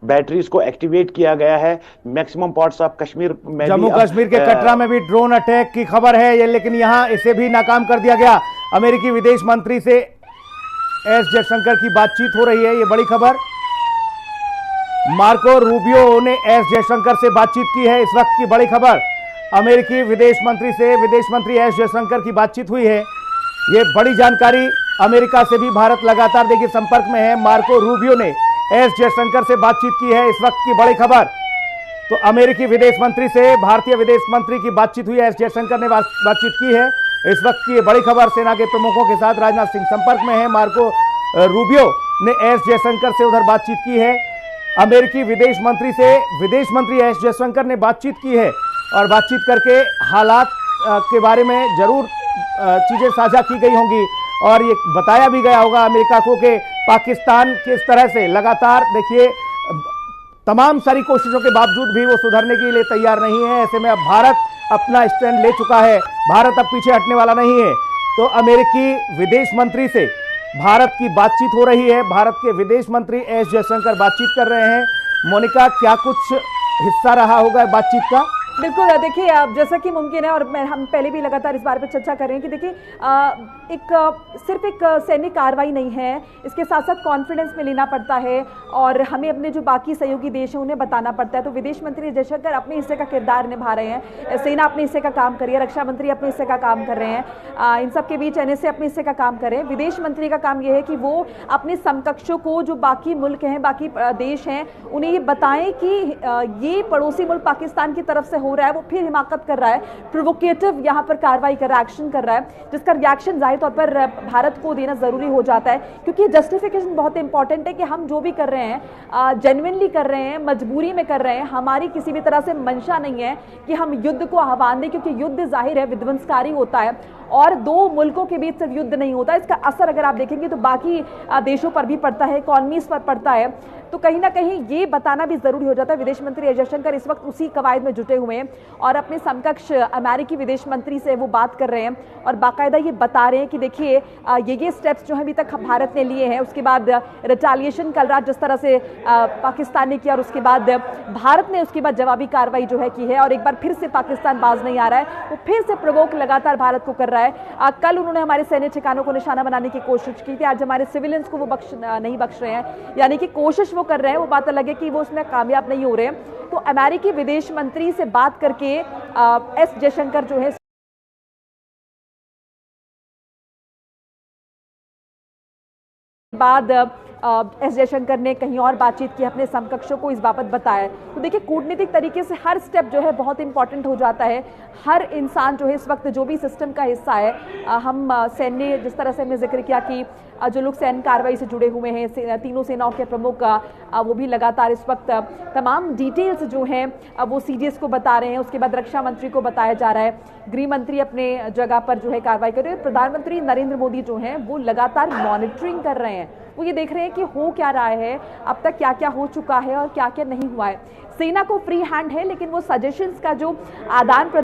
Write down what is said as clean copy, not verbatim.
Batteries को activate किया गया है। मैक्सिमम पार्ट्स ऑफ कश्मीर में, जम्मू कश्मीर के कटरा में भी ड्रोन अटैक की खबर है ये, लेकिन यहां इसे भी नाकाम कर दिया गया। अमेरिकी विदेश मंत्री से एस जयशंकर की बातचीत हो रही है, ये बड़ी खबर। मार्को रूबियो ने एस जयशंकर से बातचीत की है, इस वक्त की बड़ी खबर। अमेरिकी विदेश मंत्री से विदेश मंत्री एस जयशंकर की बातचीत हुई है, ये बड़ी जानकारी। अमेरिका से भी भारत लगातार देखिए संपर्क में है। मार्को रूबियो ने एस जयशंकर से बातचीत की है, इस वक्त की बड़ी खबर। तो अमेरिकी विदेश मंत्री से भारतीय विदेश मंत्री की बातचीत हुई है, एस जयशंकर ने बातचीत की है, इस वक्त की बड़ी खबर। सेना के प्रमुखों के साथ राजनाथ सिंह संपर्क में है। मार्को रूबियो ने एस जयशंकर से उधर बातचीत की है। अमेरिकी विदेश मंत्री से विदेश मंत्री एस जयशंकर ने बातचीत की है और बातचीत करके हालात के बारे में जरूर चीजें साझा की गई होंगी और ये बताया भी गया होगा अमेरिका को कि पाकिस्तान किस तरह से लगातार देखिए तमाम सारी कोशिशों के बावजूद भी वो सुधरने के लिए तैयार नहीं है। ऐसे में अब भारत अपना स्टैंड ले चुका है, भारत अब पीछे हटने वाला नहीं है। तो अमेरिकी विदेश मंत्री से भारत की बातचीत हो रही है, भारत के विदेश मंत्री एस जयशंकर बातचीत कर रहे हैं। मोनिका, क्या कुछ हिस्सा रहा होगा बातचीत का? बिल्कुल, देखिए जैसा कि मुमकिन है और हम पहले भी लगातार इस बारे पर चर्चा कर रहे हैं कि देखिए सिर्फ एक सैन्य कार्रवाई नहीं है, इसके साथ साथ कॉन्फिडेंस में लेना पड़ता है और हमें अपने जो बाकी सहयोगी देश हैं उन्हें बताना पड़ता है। तो विदेश मंत्री जयशंकर अपने हिस्से का किरदार निभा रहे हैं, सेना अपने हिस्से का काम कर रही है, रक्षा मंत्री अपने हिस्से का काम कर रहे हैं, इन सब के बीच एनएसए अपने हिस्से का काम कर रहे हैं। विदेश मंत्री का काम यह है कि वो अपने समकक्षों को, जो बाकी मुल्क हैं, बाकी देश हैं, उन्हें ये बताएं कि ये पड़ोसी मुल्क पाकिस्तान की तरफ से हो रहा है, वो फिर हिमाकत कर रहा है, प्रोवोकेटिव यहाँ पर कार्रवाई कर रहा है, एक्शन कर रहा है, जिसका रिएक्शन जाहिर तौर पर भारत को देना जरूरी हो जाता है। क्योंकि जस्टिफिकेशन बहुत इंपॉर्टेंट है कि हम जो भी कर रहे हैं जेन्युइनली कर रहे हैं, मजबूरी में कर रहे हैं, हमारी किसी भी तरह से मंशा नहीं है कि हम युद्ध को आह्वान दें, क्योंकि युद्ध जाहिर है विध्वंसकारी होता है और दो मुल्कों के बीच सिर्फ युद्ध नहीं होता, इसका असर अगर आप देखेंगे तो बाकी देशों पर भी पड़ता है, इकॉनमीज पर पड़ता है। तो कहीं ना कहीं ये बताना भी जरूरी हो जाता है। विदेश मंत्री एस जयशंकर इस वक्त उसी कवायद में जुटे हुए हैं और अपने समकक्ष अमेरिकी विदेश मंत्री से वो बात कर रहे हैं और बाकायदा ये बता रहे हैं कि देखिए ये स्टेप्स जो है अभी तक भारत ने लिए हैं, उसके बाद रिटेलिएशन कल रात जिस तरह से पाकिस्तान ने किया और उसके बाद भारत ने उसके बाद जवाबी कार्रवाई जो है की है और एक बार फिर से पाकिस्तान बाज नहीं आ रहा है, वो फिर से प्रवोक लगातार भारत को कर रहा है। कल उन्होंने हमारे सैन्य ठिकानों को निशाना बनाने की कोशिश की थी, आज हमारे सिविलियंस को वो नहीं बख्श रहे हैं, यानी कि कोशिश वो कर रहे हैं, वो बात अलग है कि वो उसमें कामयाब नहीं हो रहे हैं। तो अमेरिकी विदेश मंत्री से बात करके एस जयशंकर जो है बाद एस जयशंकर ने कहीं और बातचीत की, अपने समकक्षों को इस बाबत बताया। तो देखिए कूटनीतिक तरीके से हर स्टेप जो है बहुत इंपॉर्टेंट हो जाता है। हर इंसान जो है इस वक्त जो भी सिस्टम का हिस्सा है, हम सैन्य, जिस तरह से हमने जिक्र किया कि जो लोग सैन्य कार्रवाई से जुड़े हुए हैं, तीनों सेनाओं के प्रमुख, वो भी लगातार इस वक्त तमाम डिटेल्स जो हैं वो सीडीएस को बता रहे हैं। उसके बाद रक्षा मंत्री को बताया जा रहा है, गृह मंत्री अपने जगह पर जो है कार्रवाई कर रहे हैं, प्रधानमंत्री नरेंद्र मोदी जो हैं वो लगातार मॉनिटरिंग कर रहे हैं, वो ये देख रहे हैं कि हो क्या रहा है, अब तक क्या क्या हो चुका है और क्या क्या नहीं हुआ है। सेना को फ्री हैंड है, लेकिन वो सजेशंस का जो आदान